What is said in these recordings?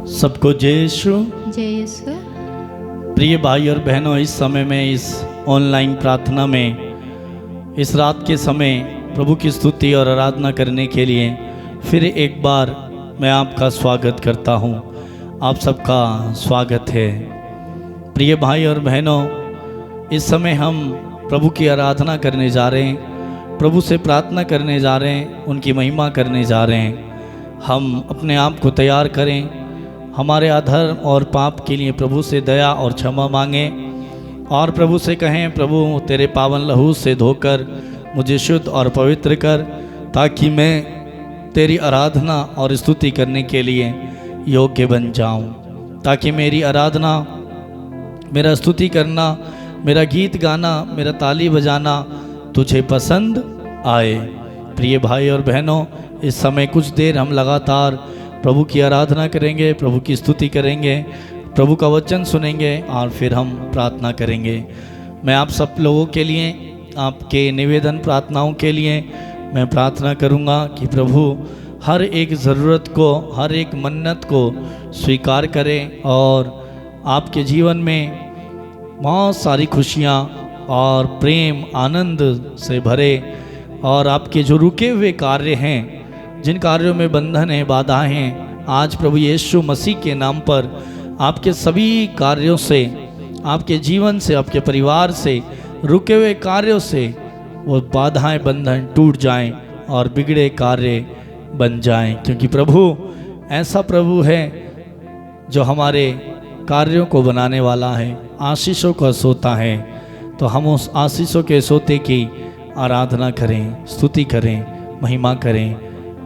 सबको जय यीशु। जय यीशु। प्रिय भाई और बहनों, इस समय में इस ऑनलाइन प्रार्थना में इस रात के समय प्रभु की स्तुति और आराधना करने के लिए फिर एक बार मैं आपका स्वागत करता हूं। आप सबका स्वागत है। प्रिय भाई और बहनों, इस समय हम प्रभु की आराधना करने जा रहे हैं, प्रभु से प्रार्थना करने जा रहे हैं, उनकी महिमा करने जा रहे हैं। हम अपने आप को तैयार करें, हमारे अधर्म और पाप के लिए प्रभु से दया और क्षमा मांगें और प्रभु से कहें, प्रभु तेरे पावन लहू से धोकर मुझे शुद्ध और पवित्र कर, ताकि मैं तेरी आराधना और स्तुति करने के लिए योग्य बन जाऊं, ताकि मेरी आराधना, मेरा स्तुति करना, मेरा गीत गाना, मेरा ताली बजाना तुझे पसंद आए। प्रिय भाई और बहनों, इस समय कुछ देर हम लगातार प्रभु की आराधना करेंगे, प्रभु की स्तुति करेंगे, प्रभु का वचन सुनेंगे और फिर हम प्रार्थना करेंगे। मैं आप सब लोगों के लिए, आपके निवेदन प्रार्थनाओं के लिए मैं प्रार्थना करूंगा कि प्रभु हर एक ज़रूरत को, हर एक मन्नत को स्वीकार करें और आपके जीवन में बहुत सारी खुशियाँ और प्रेम आनंद से भरे, और आपके जो रुके हुए कार्य हैं, जिन कार्यों में बंधन है, बाधाएं हैं, आज प्रभु यीशु मसीह के नाम पर आपके सभी कार्यों से, आपके जीवन से, आपके परिवार से, रुके हुए कार्यों से वो बाधाएं, बंधन टूट जाएं और बिगड़े कार्य बन जाएं, क्योंकि प्रभु ऐसा प्रभु है जो हमारे कार्यों को बनाने वाला है, आशीषों का सोता है। तो हम उस आशीषों के सोते की आराधना करें, स्तुति करें, महिमा करें,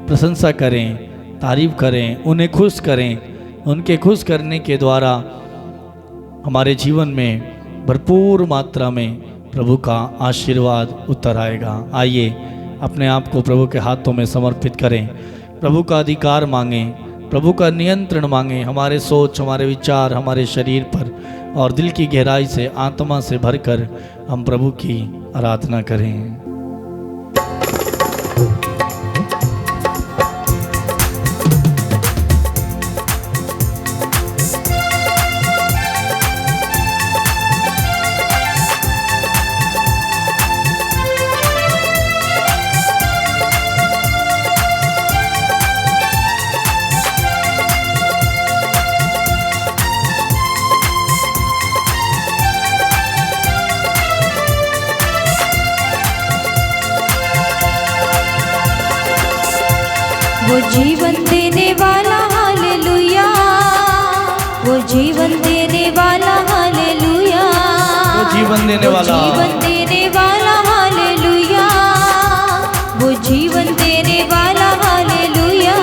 प्रशंसा करें, तारीफ करें, उन्हें खुश करें। उनके खुश करने के द्वारा हमारे जीवन में भरपूर मात्रा में प्रभु का आशीर्वाद उतर आएगा। आइए अपने आप को प्रभु के हाथों में समर्पित करें, प्रभु का अधिकार मांगें, प्रभु का नियंत्रण मांगें, हमारे सोच, हमारे विचार, हमारे शरीर पर और दिल की गहराई से, आत्मा से भरकर हम प्रभु की आराधना करें। वो जीवन देने वाला हालेलुया, वो जीवन देने वाला हालेलुया, वो जीवन देने वाला, जीवन देने वाला हालेलुया, वो जीवन देने वाला हालेलुया।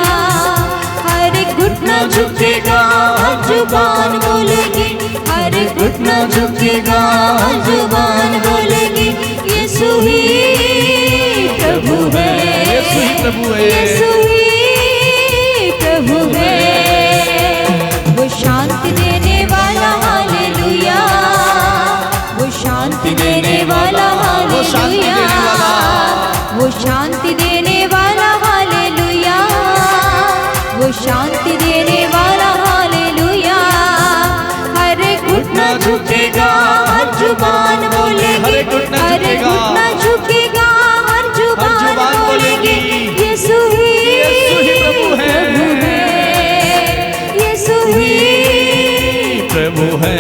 हर एक घुटना झुकेगा, हर जुबान बोलेगी, हर एक घुटना झुकेगा, हर जुबान बोलेगी, यीशु ही प्रभु है, यीशु ही प्रभु है, यीशु ही प्रभु है। वो शांति देने वाला हालेलुया, वो शांति देने वाला हालेलुया, वो शांति देने वाला हालेलुया, वो शांति देने वाला हालेलुया। हर एक घुटना झुकेगा, हर जुबान बोलेगी, हर एक घुटना झुकेगा, हर जुबान बोलेगी, यीशु ही प्रभु है, यीशु ही प्रभु है।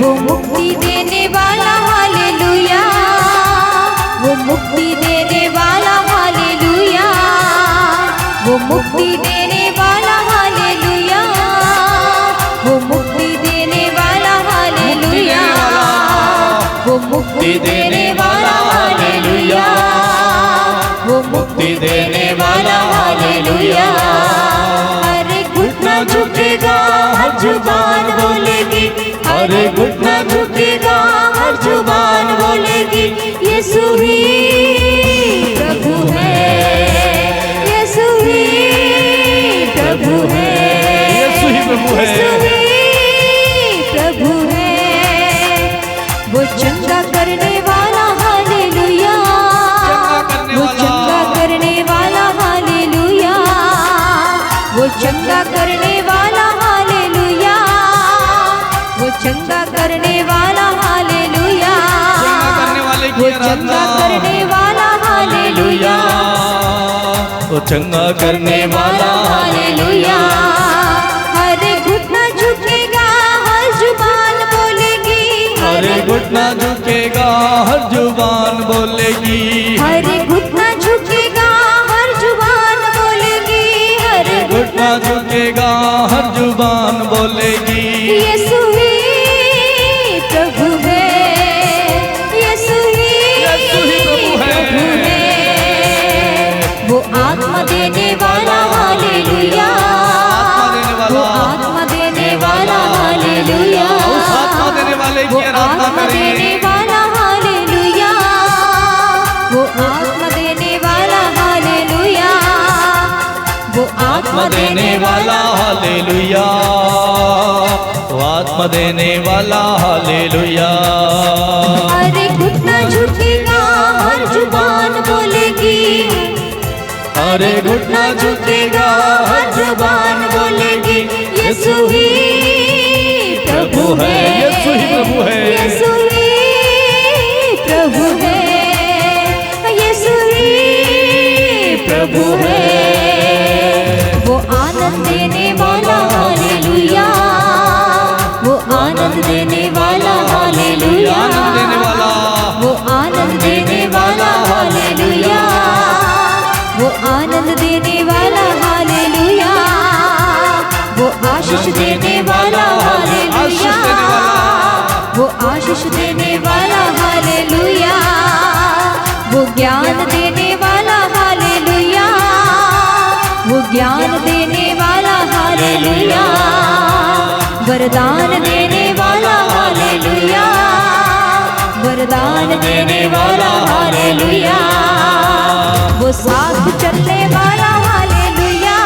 वो मुक्ति देने वाला हालेलुया, वो मुक्ति देने वाला हालेलुया, वो मुक्ति देने वाला हालेलुया, वो मुक्ति देने वाला हालेलुया, वो मुक्ति देने वाला हालेलुया, वो मुक्ति देने वाला हालेलुया। हर एक घुटना झुकेगा, हर जुबान बोलेगी, हर एक घुटना झुकेगा, हर जुबान बोलेगी, यीशु ही प्रभु है, यीशु ही प्रभु है, यीशु ही प्रभु है, यीशु ही प्रभु है। वो चंगा करने वाला हालेलुया, वो चंगा करने वाला हालेलुया, वो चंगा करने वाला करने वाला हालेलुया, चंगा करने वाले की वो आराधना। चंगा करने वाला हालेलुया, वो चंगा करने वाला हालेलुया। हर घुटना झुकेगा, हर जुबान बोलेगी, हर घुटना झुकेगा, हर जुबान बोलेगी, हर घुटना झुकेगा, हर जुबान बोलेगी, हर घुटना झुकेगा, हर जुबान बोलेगी। यीशु ही प्रभु है, यीशु ही प्रभु है, वो आत्मा देने वाला हालेलुया, वो आत्मा देने वाला हालेलुया, उस आत्मा देने वाले वो की आराधना आत्मा करें। देने वाला हालेलुया, वो आत्मा देने वाला हालेलुया, वो आत्मा देने वाला हालेलुया, वो आत्मा देने वाला हालेलुया। हर घुटना झुकेगा, हर जुबान बोलेगी, हर घुटना झुकेगा, हर जुबान बोलेगी, यीशु ही प्रभु है, यीशु ही प्रभु है, यीशु ही प्रभु है, यीशु ही प्रभु है, वो आनंद देने वाला हालेलुया, वो आनंद देने वाला हालेलुया, आनंद देने वाला, वो आनंद देने वाला हालेलुया, वो आनंद देने वाला हालेलुया, वो आशीष देने वाला हालेलुया, वो आशीष देने वाला हालेलुया, वो ज्ञान देने वाला हालेलुया, वो ज्ञान देने वाला हालेलुया, वरदान देने वाला हालेलुया, वरदान देने वाला हालेलुया, वो साथ चलने वाला हालेलुया,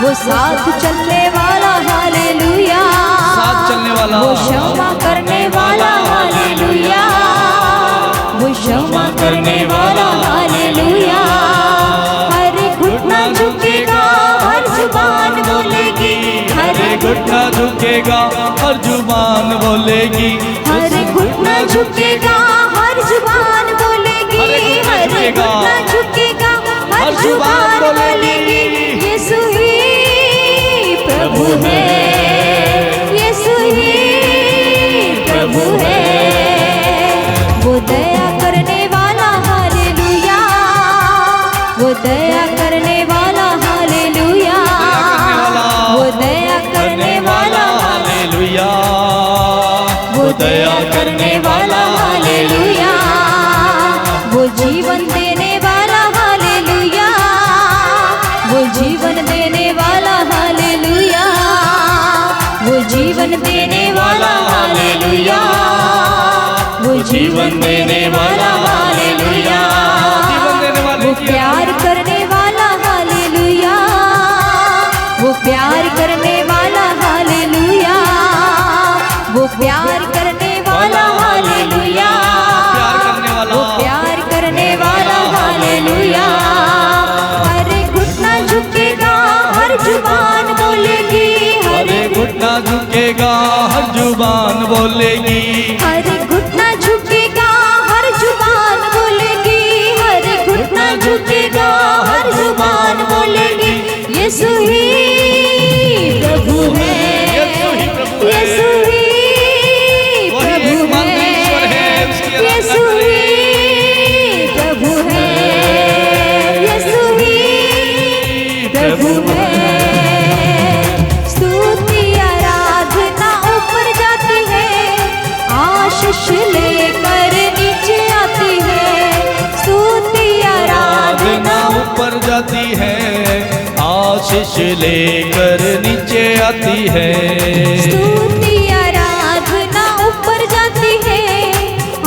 वो साथ चलने वाला हालेलुया, साथ चलने वाला, वो क्षमा करने वाला हालेलुया, वो क्षमा करने वाला हालेलुया। हर घुटना झुकेगा, हर जुबान बोलेगी, हर घुटना झुकेगा, हर जुबान बोलेगी, हर घुटना झुकेगा, हर जुबान बोलेगी, हर घुटना झुकेगा, हर जुबान बोलेगी, यीशु ही प्रभु है, यीशु ही प्रभु है, वो दया करने वाला हालेलुया, वो दया करने वाला हालेलुया, वो दया करने वाला हालेलुया, वो दया करने वाला हालेलुया, वो जीवन देने वाला हालेलुया, वो जीवन देने वाला हालेलुया, वो जीवन देने वाला हालेलुया, वो जीवन देने वाला हालेलुया, वो प्यार करने वाला हालेलुया, वो प्यार करने वाला हालेलुया, वो प्यार करने वाला हालेलुया, वो प्यार करने वाला हालेलुया। हर घुटना झुकेगा, हर जुबान बोलेगी, हर घुटना झुकेगा, हर जुबान बोलेगी, हर घुटना झुकेगा, हर जुबान बोलेगी, हर घुटना झुकेगा, हर जुबान बोलेगी, यीशु ही प्रभु है, यीशु ही प्रभु है, यीशु ही प्रभु है, यीशु ही प्रभु है। स्तुति आराधना ऊपर जाती है, आशीष लेकर नीचे आती है, स्तुति आराधना ऊपर जाती है, आशीष लेकर नीचे आती है, स्तुति आराधना ऊपर जाती है,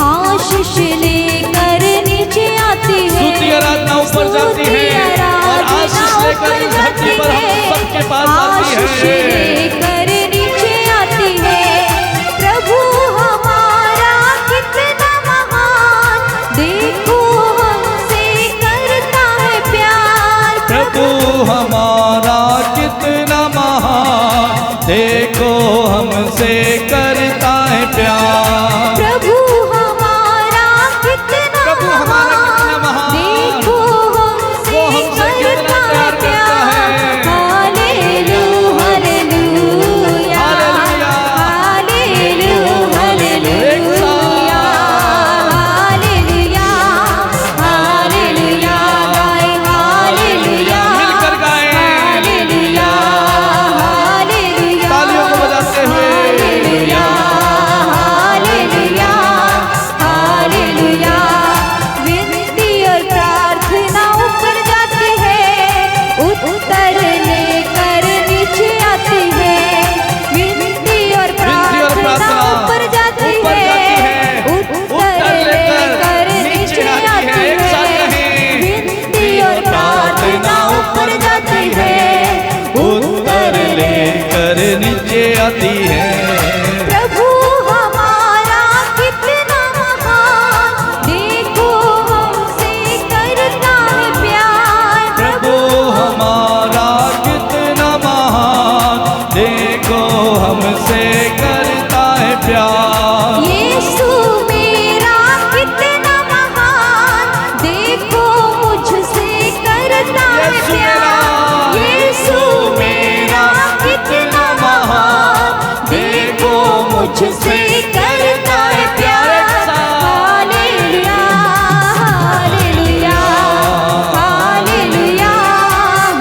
आशीष लेकर नीचे आती है, स्तुति आराधना ऊपर जाती है और आशीष लेकर इस धरती पर हम सबके पास आती आशीष है। लेकर नीचे आती है। प्रभु हमारा कितना महान, देखो हमसे करता है प्यार, प्रभु हमारा कितना महान, देखो हमसे करता आती है। प्रभु हमारा कितना महान, देखो हमसे करता है प्यार। प्रभु हमारा कितना महान, देखो हमसे करता है प्यार। यीशु मेरा कितना महान, देखो मुझसे करता है प्यार। यीशु मेरा कितना महान, देखो मुझसे करता है प्यार। हालेलुया हालेलुया हालेलुया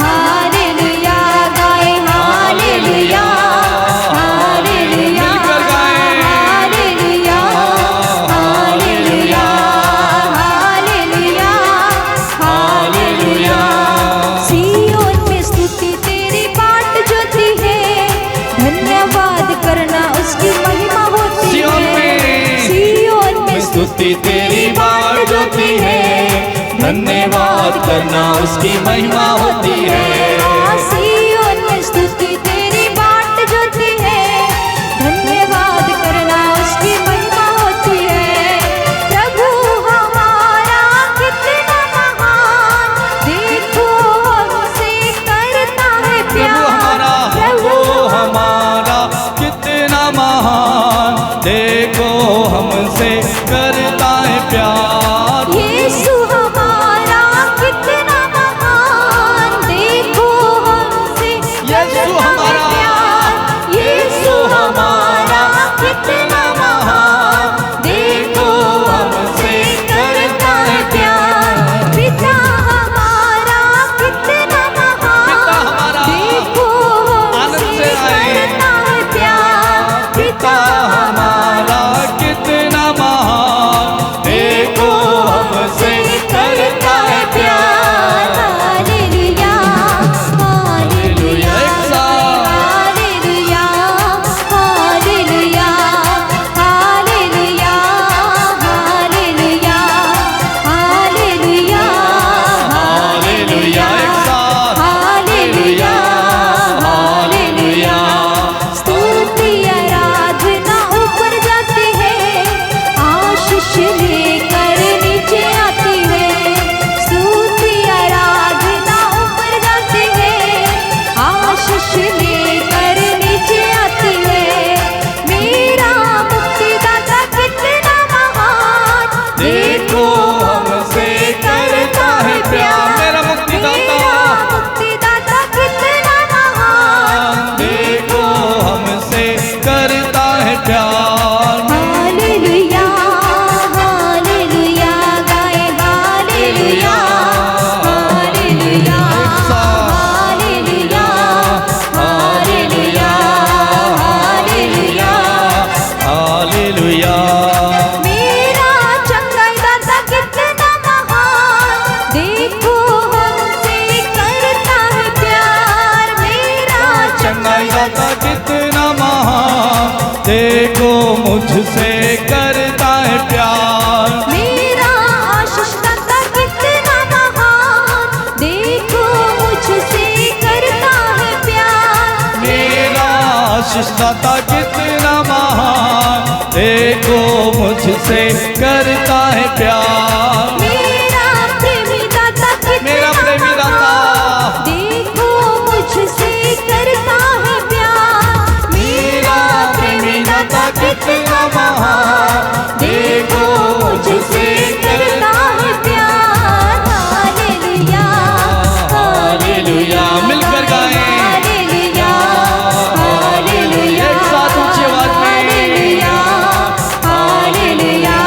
हालेलुया, गाए हालेलुया हालेलुया मिलकर गाएं। Hallelujah hallelujah hallelujah hallelujah. सिय्योन में स्तुति तेरी बाट ज्योति है, धन्यवाद करना उसकी महिमा होती सिय्योन है। में सिय्योन में स्तुति तेरी बात ज्योति है, धन्यवाद करना उसकी महिमा होती है। सिय्योन में स्तुति तेरी बाट ज्योति है, धन्यवाद करना उसकी महिमा होती है। प्रभु हमारा कितना महान, देखो हमसे करता है प्यार। प्रभु हमारा कितना महान, देखो हमसे करता है प्यार। यीशु हमारा कितना महान, देखो हमसे यीशु हमारा, यीशु हमारा कितना महान, देखो हमसे करता है प्यार। पिता हमारा कितना महान, देखो हमसे करता है प्यार। पिता हमारा कितना महान, देखो हमसे करता है प्यार। हालेलुया हालेलुया एक साथ। Hallelujah hallelujah hallelujah hallelujah hallelujah hallelujah एक साथ। Hallelujah hallelujah. स्तुति आराधना ऊपर जाती है, आशीष लेकर नीचे आती है। स्तुति आराधना ऊपर जाती है, आशीष लेकर नीचे आती है। मेरा मुक्तिदाता कितना महान, देखो हमसे करता है प्यार। मेरा मुक्तिदाता, मुक्तिदाता कितना महान। देखो हमसे करता है प्यार। हालेलुया हालेलुया, गाए hallelujah hallelujah hallelujah hallelujah hallelujah. Hallelujah मेरा चंगाईदाता कितना महान, देखो हमसे करता है प्यार। मेरा चंगाईदाता कितना महान, देखो मुझसे करता है प्यार। मेरा आशीषदाता कितना महान, देखो मुझसे करता है प्यार। मेरा आशीषदाता कितना महान, देखो मुझसे करता है प्यार। मेरा प्रेमी दाता मेरा कितना प्रेमी दाता, महान, देखो मुझसे करता है प्यार। मेरा प्रेमी दाता कितना महान, देखो मुझसे करता है प्यार। हालेलुया हालेलुया मिलकर गाएं। हालेलुया हालेलुया एक साथ ऊंची आवाज में। Hallelujah hallelujah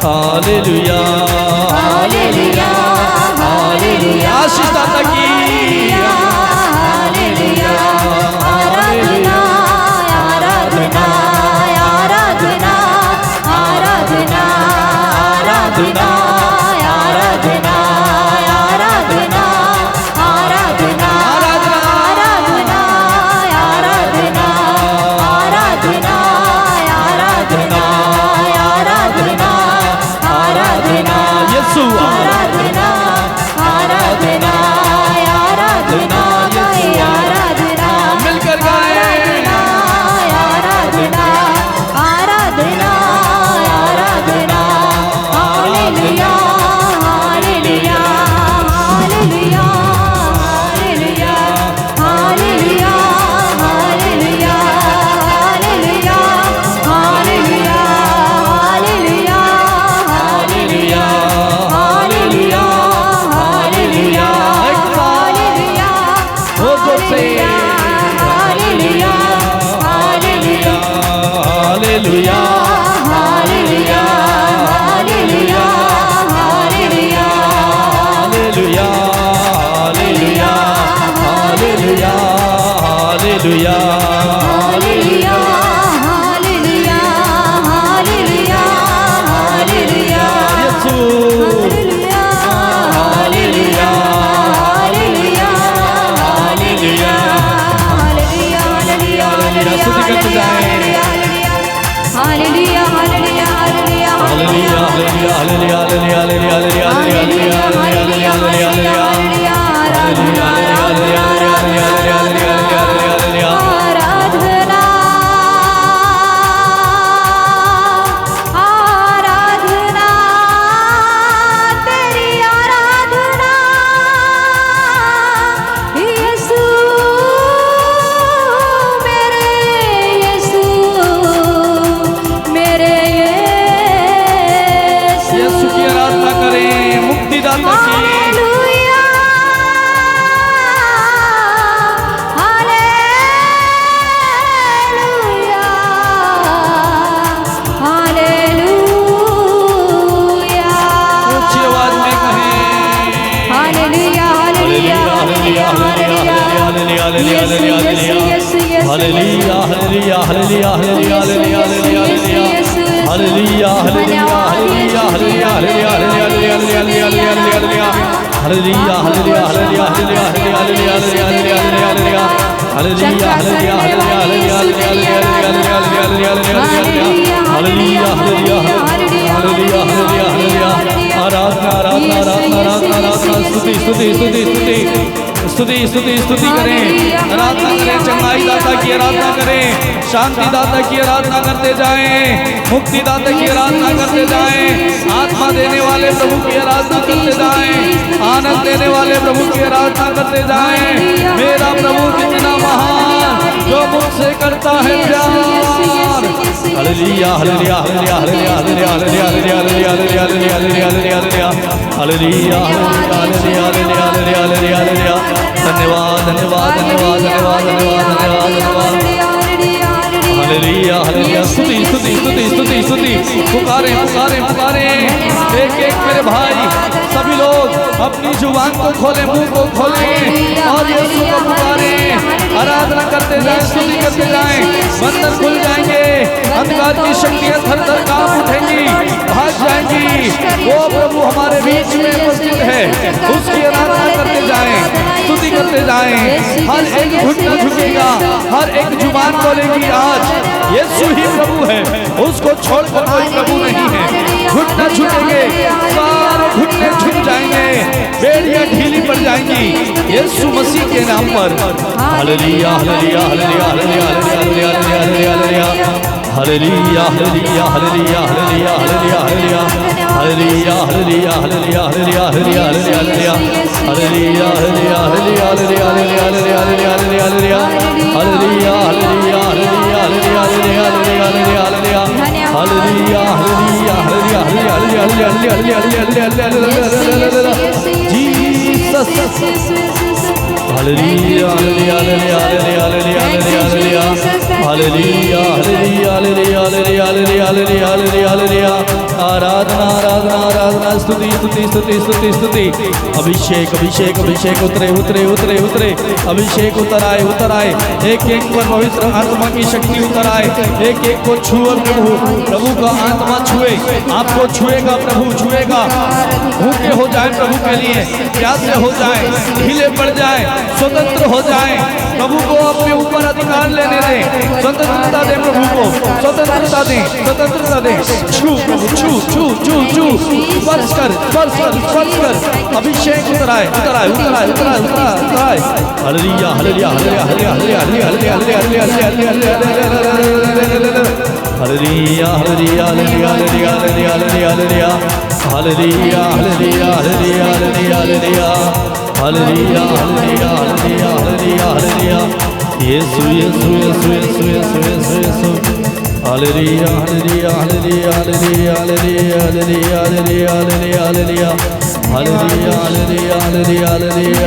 hallelujah hallelujah hallelujah आशीष दाता की हालेलुया आराधना आराधना आराधना आराधना आराधना आराधना आराधना आराधना आराधना आराधना आराधना आराधना आराधना आराधना यीशु आराधना आराधना आराधना आराधना मिलकर गाएं आराधना आराधना आराधना hallelujah hallelujah hallelujah hallelujah hallelujah hallelujah hallelujah hallelujah hallelujah hallelujah hallelujah hallelujah हो जोर से hallelujah hallelujah hallelujah hallelujah hallelujah hallelujah hallelujah hallelujah hallelujah hallelujah hallelujah hallelujah hallelujah hallelujah Yeshu hallelujah hallelujah hallelujah hallelujah hallelujah hallelujah hallelujah स्तुति करते जाएं। Hallelujah hallelujah hallelujah hallelujah hallelujah hallelujah hallelujah hallelujah hallelujah hallelujah hallelujah आराधना आराधना तेरी आराधना यीशु मेरे यीशु मेरे यीशु यीशु की आराधना करें मुक्तिदाता की हालेलुया हालेलुया हालेलुया ऊंची आवाज में कहें hallelujah hallelujah hallelujah hallelujah hallelujah hallelujah hallelujah hallelujah hallelujah hallelujah hallelujah hallelujah स्तुति स्तुति स्तुति करें आराधना करें चंगाई दाता की आराधना करें शांति दाता की आराधना करते जाएं मुक्ति दाता की आराधना करते जाएं आत्मा देने वाले प्रभु की आराधना करते जाएं आनंद देने वाले प्रभु की आराधना करते जाएं मेरा प्रभु कितना महान जो मुझसे करता है प्यार hallelujah hallelujah hallelujah hallelujah hallelujah hallelujah hallelujah hallelujah hallelujah hallelujah hallelujah धन्यवाद धन्यवाद धन्यवाद धन्यवाद धन्यवाद धन्यवाद धन्यवाद हालेलुया हालेलुया स्तुति स्तुति स्तुति स्तुति स्तुति पुकारे पुकारे पुकारे एक एक मेरे भाई सभी लोग अपनी जुबान को खोले मुंह को खोले और यीशु को पुकारे आराधना करते जाएं स्तुति करते जाएं बंधन खुल जाएंगे अंधकार की शक्तियां थर थर कांप उठेंगी भाग जाएंगी वो प्रभु हमारे बीच में उपस्थित है उसकी आराधना करते जाएं स्तुति करते जाएं हर एक घुटना झुकेगा हर एक जुबान बोलेगी आज यीशु ही प्रभु है उसको छोड़कर कोई प्रभु नहीं है घुटना झुकेंगे सारे घुटने झुक जाएंगे बेड़ियां ढीली पड़ जाएंगी यीशु मसीह के नाम पर hallelujah hallelujah hallelujah hallelujah hallelujah hallelujah hallelujah hallelujah hallelujah hallelujah hallelujah hallelujah hallelujah hallelujah hallelujah hallelujah hallelujah hallelujah आराधना आराधना आराधना स्तुति स्तुति स्तुति स्तुति स्तुति अभिषेक अभिषेक अभिषेक उतरे उतरे उतरे उतरे अभिषेक उतर आए एक एक पर पवित्र आत्मा की शक्ति उतर आए एक एक को छुए प्रभु का आत्मा छुए आपको छुएगा प्रभु छुएगा भूखे हो जाए प्रभु के लिए प्यासे हो जाए ढीले पड़ जाए स्वतंत्र हो जाए प्रभु को अपने ऊपर अधिकार लेने दें स्वतंत्रता दें प्रभु को स्वतंत्रता दें छू प्रभु छू छू छू छू स्पर्श कर अभिषेक उतर आए hallelujah hallelujah hallelujah hallelujah hallelujah hallelujah hallelujah hallelujah hallelujah hallelujah hallelujah hallelujah hallelujah hallelujah hallelujah hallelujah hallelujah Yeshu Yeshu Yeshu Yeshu Yeshu Yeshu Yeshu hallelujah hallelujah hallelujah hallelujah hallelujah hallelujah hallelujah hallelujah hallelujah hallelujah hallelujah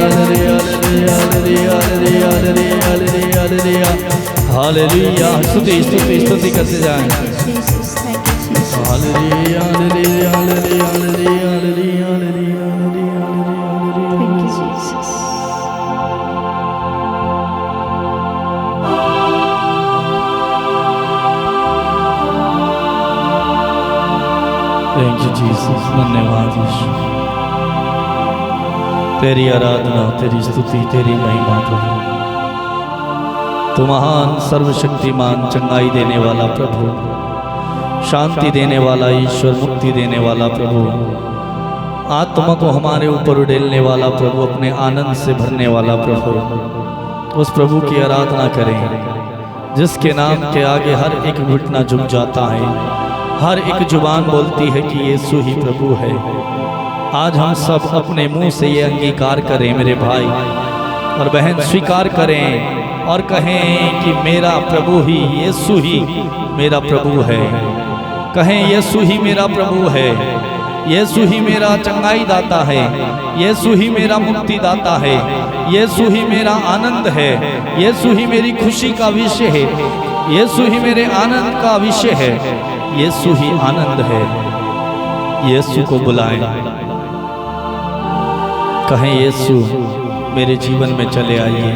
hallelujah hallelujah hallelujah hallelujah hallelujah स्तुति स्तुति स्तुति करते जाएं hallelujah hallelujah hallelujah hallelujah hallelujah hallelujah thank you Jesus धन्यवाद यीशु तेरी आराधना तेरी स्तुति तेरी महिमा प्रभु तू महान सर्वशक्तिमान चंगाई देने वाला प्रभु शांति देने वाला ईश्वर मुक्ति देने वाला प्रभु आत्मा को हमारे ऊपर उड़ेलने वाला प्रभु अपने आनंद से भरने वाला प्रभु उस प्रभु की आराधना करें जिसके नाम के आगे हर एक घुटना झुक जाता है हर एक जुबान बोलती है कि यीशु ही प्रभु है। आज हम सब अपने मुंह से ये अंगीकार करें मेरे भाई और बहन स्वीकार करें और कहें कि मेरा प्रभु ही यीशु ही मेरा प्रभु है। कहें यीशु ही मेरा प्रभु है, यीशु ही मेरा चंगाई दाता है, यीशु ही मेरा मुक्ति दाता है, यीशु ही मेरा आनंद है, यीशु ही मेरी खुशी का विषय है, यीशु ही मेरे आनंद का विषय है, यीशु ही आनंद है। यीशु को बुलाएं, कहें यीशु मेरे जीवन में चले आइए,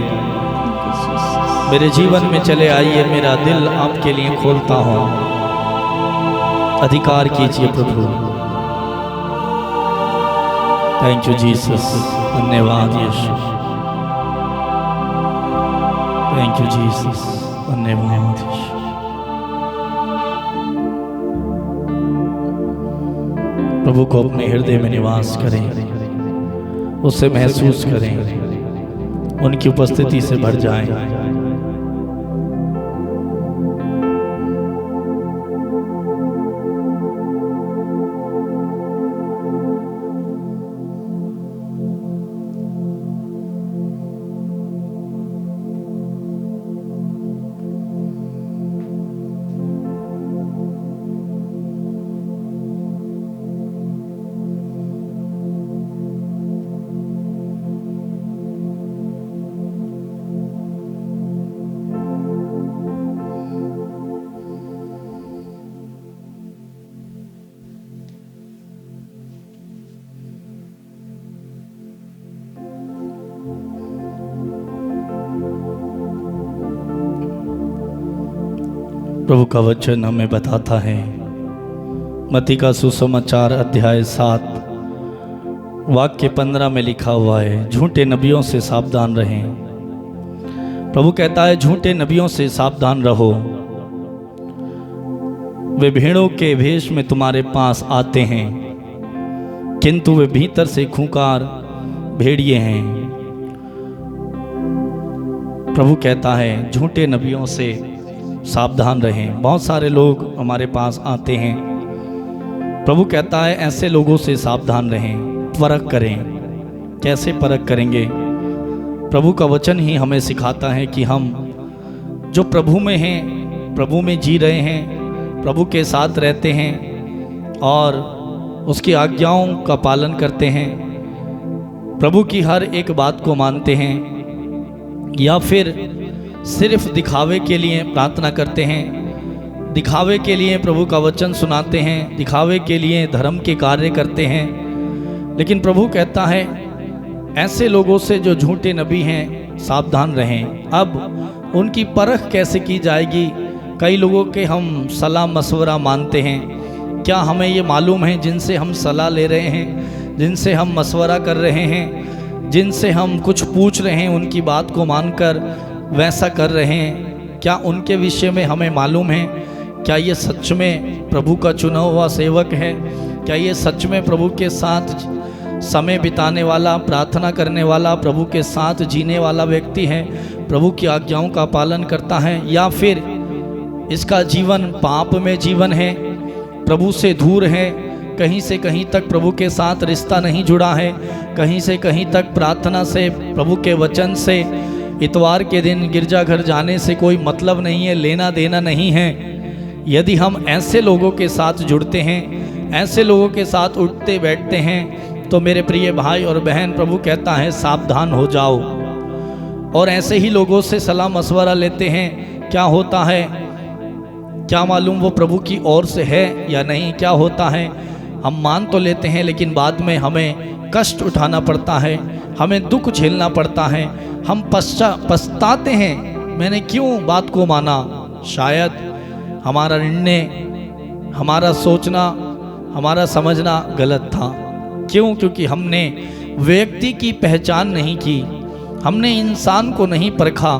मेरे जीवन में चले आइए, मेरा दिल आपके लिए खोलता हूँ, अधिकार कीजिए प्रभु। थैंक यू जीसस, धन्यवाद यीशु, थैंक यू जीसस, धन्यवाद यीशु। प्रभु को अपने हृदय में निवास करें, उससे महसूस करें, उनकी उपस्थिति से भर जाएं। प्रभु का वचन हमें बताता है, मत्ती का सुसमाचार अध्याय 7 वाक्य 15 में लिखा हुआ है, झूठे नबियों से सावधान रहें। प्रभु कहता है झूठे नबियों से सावधान रहो, वे भेड़ों के भेष में तुम्हारे पास आते हैं किंतु वे भीतर से खूंखार भेड़िए हैं। प्रभु कहता है झूठे नबियों से सावधान रहें। बहुत सारे लोग हमारे पास आते हैं, प्रभु कहता है ऐसे लोगों से सावधान रहें, परख करें। कैसे परख करेंगे? प्रभु का वचन ही हमें सिखाता है कि हम जो प्रभु में हैं, प्रभु में जी रहे हैं, प्रभु के साथ रहते हैं और उसकी आज्ञाओं का पालन करते हैं, प्रभु की हर एक बात को मानते हैं, या फिर सिर्फ दिखावे के लिए प्रार्थना करते हैं, दिखावे के लिए प्रभु का वचन सुनाते हैं, दिखावे के लिए धर्म के कार्य करते हैं। लेकिन प्रभु कहता है ऐसे लोगों से जो झूठे नबी हैं सावधान रहें। अब उनकी परख कैसे की जाएगी? कई लोगों के हम सलाह मशवरा मानते हैं। क्या हमें ये मालूम है जिनसे हम सलाह ले रहे हैं, जिनसे हम मशवरा कर रहे हैं, जिनसे हम कुछ पूछ रहे हैं, उनकी बात को मानकर वैसा कर रहे हैं, क्या उनके विषय में हमें मालूम है? क्या ये सच में प्रभु का चुना हुआ सेवक है? क्या ये सच में प्रभु के साथ समय बिताने वाला, प्रार्थना करने वाला, प्रभु के साथ जीने वाला व्यक्ति है, प्रभु की आज्ञाओं का पालन करता है? या फिर इसका जीवन पाप में जीवन है, प्रभु से दूर है, कहीं से कहीं तक प्रभु के साथ रिश्ता नहीं जुड़ा है, कहीं से कहीं तक प्रार्थना से, प्रभु के वचन से, इतवार के दिन गिरजाघर जाने से कोई मतलब नहीं है, लेना देना नहीं है। यदि हम ऐसे लोगों के साथ जुड़ते हैं, ऐसे लोगों के साथ उठते बैठते हैं, तो मेरे प्रिय भाई और बहन, प्रभु कहता है सावधान हो जाओ। और ऐसे ही लोगों से सलाह मशवरा लेते हैं, क्या होता है, क्या मालूम वो प्रभु की ओर से है या नहीं? क्या होता है, हम मान तो लेते हैं लेकिन बाद में हमें कष्ट उठाना पड़ता है, हमें दुख झेलना पड़ता है, हम पछताते हैं मैंने क्यों बात को माना। शायद हमारा निर्णय, हमारा सोचना, हमारा समझना गलत था। क्यों? क्योंकि हमने व्यक्ति की पहचान नहीं की, हमने इंसान को नहीं परखा,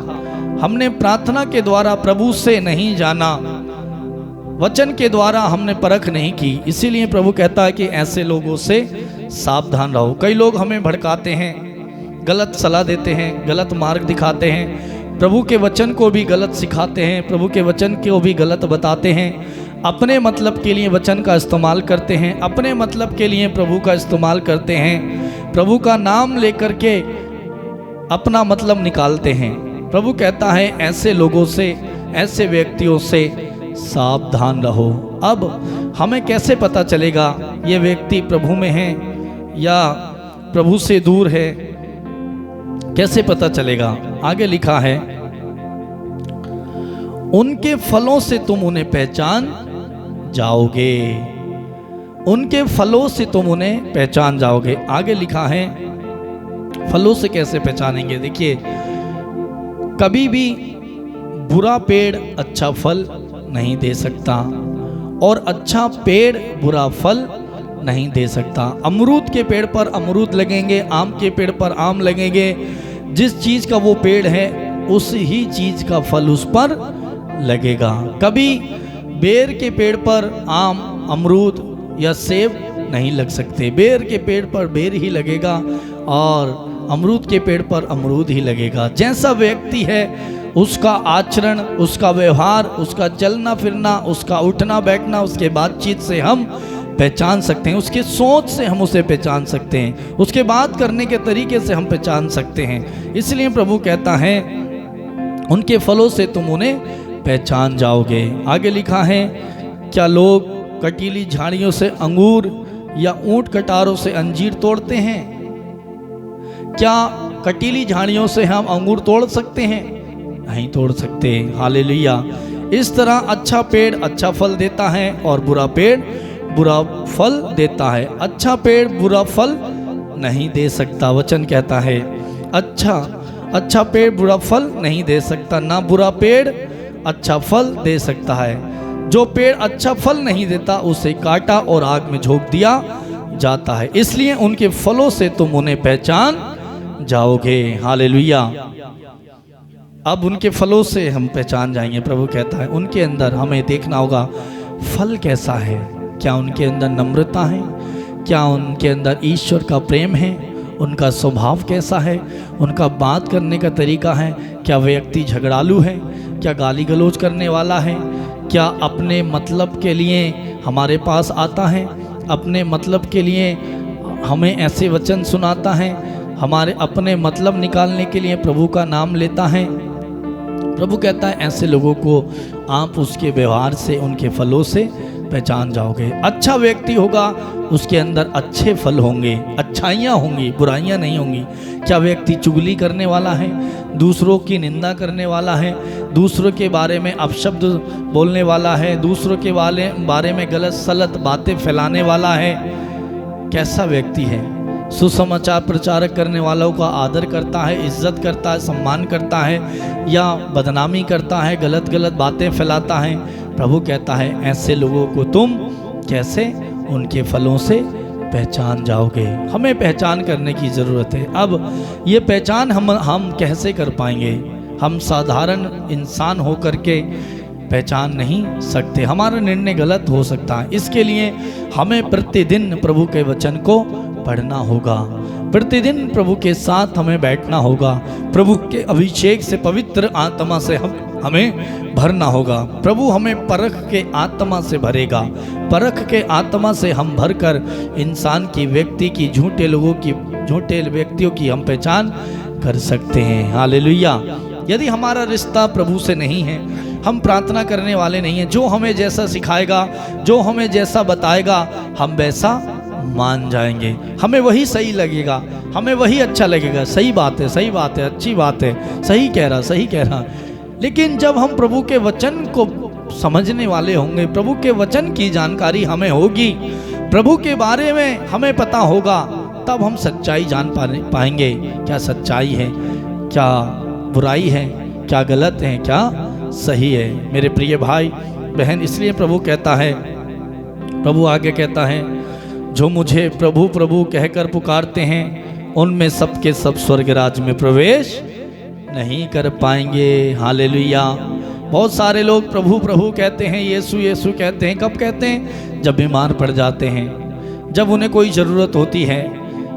हमने प्रार्थना के द्वारा प्रभु से नहीं जाना, वचन के द्वारा हमने परख नहीं की। इसीलिए प्रभु कहता है कि ऐसे लोगों से सावधान रहो। कई लोग हमें भड़काते हैं, गलत सलाह देते हैं, गलत मार्ग दिखाते हैं, प्रभु के वचन को भी गलत सिखाते हैं, प्रभु के वचन को भी गलत बताते हैं, अपने मतलब के लिए वचन का इस्तेमाल करते हैं, अपने मतलब के लिए प्रभु का इस्तेमाल करते हैं, प्रभु का नाम लेकर के अपना मतलब निकालते हैं। प्रभु कहता है ऐसे लोगों से, ऐसे व्यक्तियों से सावधान रहो। अब हमें कैसे पता चलेगा ये व्यक्ति प्रभु में है या प्रभु से दूर है? कैसे पता चलेगा? आगे लिखा है उनके फलों से तुम उन्हें पहचान जाओगे। उनके फलों से तुम उन्हें पहचान जाओगे। आगे लिखा है फलों से कैसे पहचानेंगे? देखिए, कभी भी बुरा पेड़ अच्छा फल नहीं दे सकता और अच्छा पेड़ बुरा फल नहीं दे सकता। अमरूद के पेड़ पर अमरूद लगेंगे, आम के पेड़ पर आम लगेंगे। जिस चीज़ का वो पेड़ है उस ही चीज़ का फल उस पर लगेगा। कभी बेर के पेड़ पर आम, अमरूद या सेब नहीं लग सकते। बेर के पेड़ पर बेर ही लगेगा और अमरूद के पेड़ पर अमरूद ही लगेगा। जैसा व्यक्ति है उसका आचरण, उसका व्यवहार, उसका चलना फिरना, उसका उठना बैठना, उसके बातचीत से हम पहचान सकते हैं, उसके सोच से हम उसे पहचान सकते हैं, उसके बात करने के तरीके से हम पहचान सकते हैं। इसलिए प्रभु कहता है उनके फलों से तुम उन्हें पहचान जाओगे। आगे लिखा है क्या लोग कटीली झाड़ियों से अंगूर या ऊंट कटारों से अंजीर तोड़ते हैं? क्या कटीली झाड़ियों से हम अंगूर तोड़ सकते हैं? नहीं तोड़ सकते। हालेलुया। इस तरह अच्छा पेड़ अच्छा फल देता है और बुरा पेड़ बुरा फल देता है। अच्छा पेड़ बुरा फल नहीं दे सकता। वचन कहता है अच्छा पेड़ बुरा फल नहीं दे सकता, ना बुरा पेड़ अच्छा फल दे सकता है। जो पेड़ अच्छा फल नहीं देता उसे काटा और आग में झोंक दिया जाता है। इसलिए उनके फलों से तुम उन्हें पहचान जाओगे। हालेलुया। अब उनके फलों से हम पहचान जाएंगे। प्रभु कहता है उनके अंदर हमें देखना होगा फल कैसा है। क्या उनके अंदर नम्रता है? क्या उनके अंदर ईश्वर का प्रेम है? उनका स्वभाव कैसा है? उनका बात करने का तरीका है? क्या व्यक्ति झगड़ालू है? क्या गाली गलौज करने वाला है? क्या अपने मतलब के लिए हमारे पास आता है? अपने मतलब के लिए हमें ऐसे वचन सुनाता है? हमारे अपने मतलब निकालने के लिए प्रभु का नाम लेता है? प्रभु कहता है ऐसे लोगों को आप उसके व्यवहार से, उनके फलों से पहचान जाओगे। अच्छा व्यक्ति होगा, उसके अंदर अच्छे फल होंगे, अच्छाइयाँ होंगी, बुराइयाँ नहीं होंगी। क्या व्यक्ति चुगली करने वाला है, दूसरों की निंदा करने वाला है, दूसरों के बारे में अपशब्द बोलने वाला है, दूसरों के बारे में गलत सलत बातें फैलाने वाला है, कैसा व्यक्ति है? सुसमाचार प्रचारक करने वालों का आदर करता है, इज्जत करता है, सम्मान करता है, या बदनामी करता है, गलत गलत बातें फैलाता है? प्रभु कहता है ऐसे लोगों को तुम कैसे उनके फलों से पहचान जाओगे। हमें पहचान करने की ज़रूरत है। अब ये पहचान हम कैसे कर पाएंगे? हम साधारण इंसान होकर के पहचान नहीं सकते, हमारा निर्णय गलत हो सकता है। इसके लिए हमें प्रतिदिन प्रभु के वचन को पढ़ना होगा, प्रतिदिन प्रभु के साथ हमें बैठना होगा, प्रभु के अभिषेक से पवित्र आत्मा से हमें भरना होगा। प्रभु हमें परख के आत्मा से भरेगा, परख के आत्मा से हम भरकर इंसान की, व्यक्ति की, झूठे लोगों की, झूठे व्यक्तियों की हम पहचान कर सकते हैं। हालेलुया। यदि हमारा रिश्ता प्रभु से नहीं है, हम प्रार्थना करने वाले नहीं हैं, जो हमें जैसा सिखाएगा, जो हमें जैसा बताएगा, हम वैसा मान जाएंगे, हमें वही सही लगेगा, हमें वही अच्छा लगेगा। सही बात है, सही बात है, अच्छी बात है, सही कह रहा, सही कह रहा। लेकिन जब हम प्रभु के वचन को समझने वाले होंगे, प्रभु के वचन की जानकारी हमें होगी, प्रभु के बारे में हमें पता होगा, तब हम सच्चाई जान पाएंगे। क्या सच्चाई है, क्या बुराई है, क्या गलत है, क्या सही है। मेरे प्रिय भाई बहन, इसलिए प्रभु कहता है, प्रभु आगे कहता है, जो मुझे प्रभु प्रभु कहकर पुकारते हैं उनमें सबके सब स्वर्ग राज में प्रवेश नहीं कर पाएंगे। हालेलुया। बहुत सारे लोग प्रभु प्रभु कहते हैं, यीशु यीशु कहते हैं। कब कहते हैं? जब बीमार पड़ जाते हैं, जब उन्हें कोई ज़रूरत होती है,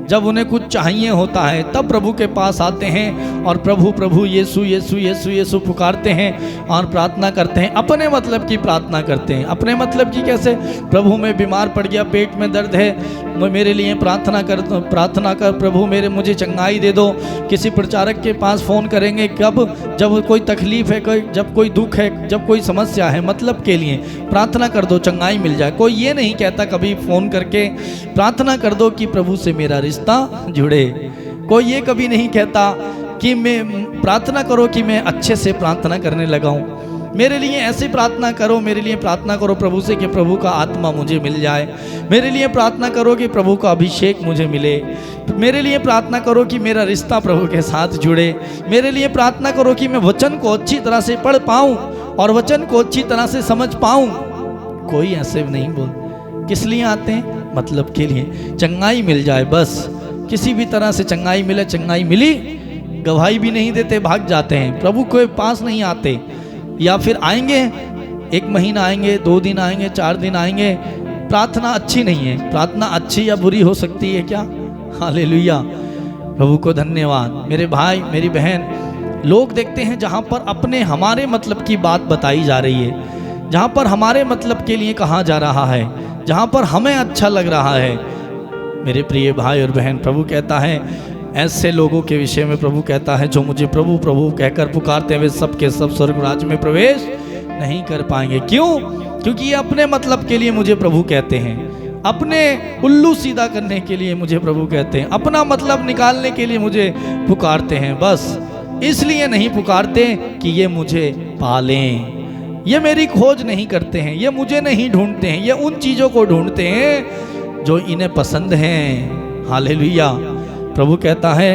जब उन्हें कुछ चाहिए होता है, तब प्रभु के पास आते हैं और प्रभु प्रभु यीशु यीशु यीशु यीशु पुकारते हैं और प्रार्थना करते हैं। अपने मतलब की प्रार्थना करते हैं। अपने मतलब की कैसे? प्रभु मैं बीमार पड़ गया, पेट में दर्द है, मेरे लिए प्रार्थना कर प्रभु, मुझे चंगाई दे दो। किसी प्रचारक के पास फ़ोन करेंगे कब? जब कोई तकलीफ़ है, जब कोई दुख है, जब कोई समस्या है, मतलब के लिए प्रार्थना कर दो, चंगाई मिल जाए। कोई ये नहीं कहता कभी फ़ोन करके प्रार्थना कर दो कि प्रभु से मेरा रिश्ता जुड़े। कोई ये कभी नहीं कहता कि मैं प्रार्थना करो कि मैं अच्छे से प्रार्थना करने लगा हूँ, मेरे लिए ऐसी प्रार्थना करो, मेरे लिए प्रार्थना करो प्रभु से कि प्रभु का आत्मा मुझे मिल जाए, मेरे लिए प्रार्थना करो कि प्रभु का अभिषेक मुझे मिले, मेरे लिए प्रार्थना करो कि मेरा रिश्ता प्रभु के साथ जुड़े, मेरे लिए प्रार्थना करो कि मैं वचन को अच्छी तरह से पढ़ पाऊँ और वचन को अच्छी तरह से समझ पाऊँ। कोई ऐसे नहीं बोल। किस लिए आते हैं? मतलब के लिए, चंगाई मिल जाए, बस किसी भी तरह से चंगाई मिले। चंगाई मिली, गवाही भी नहीं देते, भाग जाते हैं, प्रभु के पास नहीं आते। या फिर आएंगे, 1 महीना आएंगे, 2 दिन आएंगे, 4 दिन आएंगे, प्रार्थना अच्छी नहीं है। प्रार्थना अच्छी या बुरी हो सकती है क्या? हालेलुया। प्रभु को धन्यवाद। मेरे भाई मेरी बहन, लोग देखते हैं जहाँ पर अपने हमारे मतलब की बात बताई जा रही है, जहाँ पर हमारे मतलब के लिए कहा जा रहा है, जहाँ पर हमें अच्छा लग रहा है। मेरे प्रिय भाई और बहन, प्रभु कहता है ऐसे लोगों के विषय में, प्रभु कहता है जो मुझे प्रभु प्रभु कहकर पुकारते हैं वे सबके सब स्वर्ग राज्य में प्रवेश नहीं कर पाएंगे। क्यों? क्योंकि ये अपने मतलब के लिए मुझे प्रभु कहते हैं, अपने उल्लू सीधा करने के लिए मुझे प्रभु कहते हैं, अपना मतलब निकालने के लिए मुझे पुकारते हैं। बस इसलिए नहीं पुकारते कि ये मुझे पालें, ये मेरी खोज नहीं करते हैं, ये मुझे नहीं ढूंढते हैं, ये उन चीज़ों को ढूंढते हैं जो इन्हें पसंद हैं। हालेलुया। प्रभु कहता है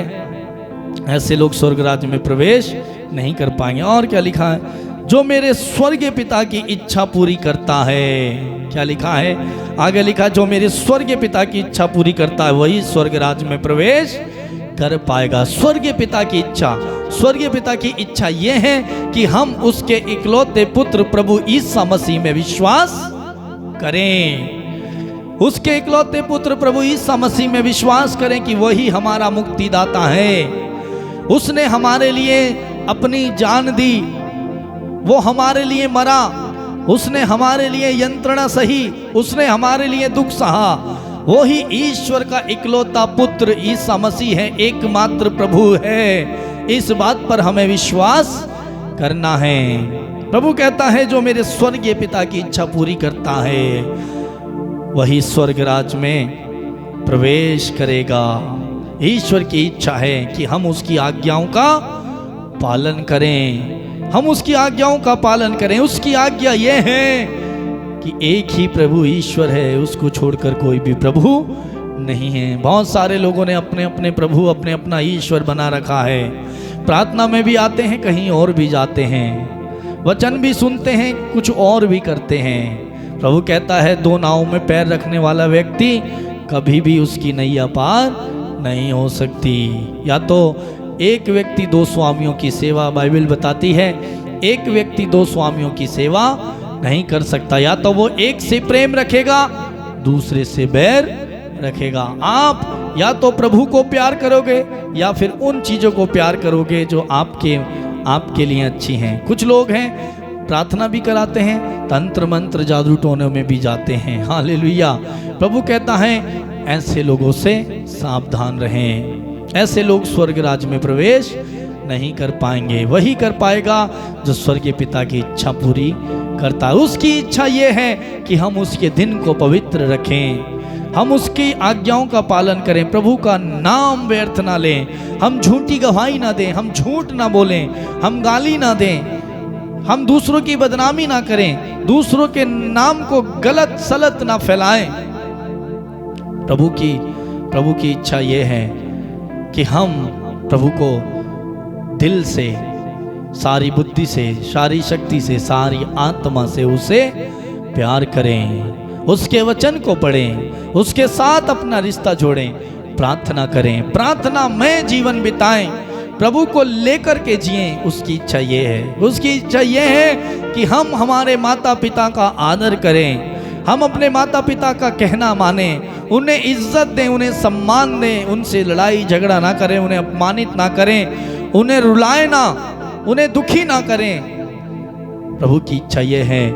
ऐसे लोग स्वर्ग राज्य में प्रवेश नहीं कर पाएंगे। और क्या लिखा है? जो मेरे स्वर्गीय पिता की इच्छा पूरी करता है। क्या लिखा है? आगे लिखा, जो मेरे स्वर्गीय पिता की इच्छा पूरी करता है वही स्वर्ग राज्य में प्रवेश कर पाएगा। स्वर्गीय पिता की इच्छा, स्वर्गीय पिता की इच्छा ये है कि हम उसके इकलौते पुत्र प्रभु ईसा मसीह में विश्वास करें। उसके इकलौते पुत्र प्रभु ईसा मसीह में विश्वास करें कि वही हमारा मुक्तिदाता है। उसने हमारे लिए अपनी जान दी, वो हमारे लिए मरा, उसने हमारे लिए यंत्रणा सही, उसने हमारे लिए दुख सहा। वही ईश्वर का इकलौता पुत्र ईसा मसीह है, एकमात्र प्रभु है। इस बात पर हमें विश्वास करना है। प्रभु कहता है जो मेरे स्वर्गीय पिता की इच्छा पूरी करता है वही स्वर्ग राज में प्रवेश करेगा। ईश्वर की इच्छा है कि हम उसकी आज्ञाओं का पालन करें, हम उसकी आज्ञाओं का पालन करें। उसकी आज्ञा यह है कि एक ही प्रभु ईश्वर है, उसको छोड़कर कोई भी प्रभु नहीं है। बहुत सारे लोगों ने अपने अपने प्रभु, अपने अपना ईश्वर बना रखा है। प्रार्थना में भी आते हैं, कहीं और भी जाते हैं, वचन भी सुनते हैं, कुछ और भी करते हैं। प्रभु कहता है दो नावों में पैर रखने वाला व्यक्ति कभी भी उसकी नैया पार नहीं हो सकती। या तो एक व्यक्ति दो स्वामियों की सेवा, बाइबल बताती है एक व्यक्ति दो स्वामियों की सेवा नहीं कर सकता। या तो वो एक से प्रेम रखेगा, दूसरे से बैर रखेगा। आप या तो प्रभु को प्यार करोगे या फिर उन चीज़ों को प्यार करोगे जो आपके लिए अच्छी हैं। कुछ लोग हैं प्रार्थना भी कराते हैं, तंत्र मंत्र जादू टोने में भी जाते हैं। हालेलुया। प्रभु कहता है ऐसे लोगों से सावधान रहें। ऐसे लोग स्वर्ग राज्य में प्रवेश नहीं कर पाएंगे। वही कर पाएगा जो स्वर्गीय पिता की इच्छा पूरी करता है। उसकी इच्छा ये है कि हम उसके दिन को पवित्र रखें, हम उसकी आज्ञाओं का पालन करें, प्रभु का नाम व्यर्थ ना लें, हम झूठी गवाही ना दें, हम झूठ ना बोलें, हम गाली ना दें, हम दूसरों की बदनामी ना करें, दूसरों के नाम को गलत सलत ना फैलाएं। प्रभु की इच्छा ये है कि हम प्रभु को दिल से, सारी बुद्धि से, सारी शक्ति से, सारी आत्मा से उसे प्यार करें, उसके वचन को पढ़ें, उसके साथ अपना रिश्ता जोड़ें, प्रार्थना करें, प्रार्थना में जीवन बिताएं, प्रभु को लेकर के जिएं। उसकी इच्छा ये है, उसकी इच्छा ये है कि हम हमारे माता पिता का आदर करें, हम अपने माता पिता का कहना माने, उन्हें इज्जत दें, उन्हें सम्मान दें, उनसे लड़ाई झगड़ा ना करें, उन्हें अपमानित ना करें, उन्हें रुलाएं ना, उन्हें दुखी ना करें। प्रभु की इच्छा यह है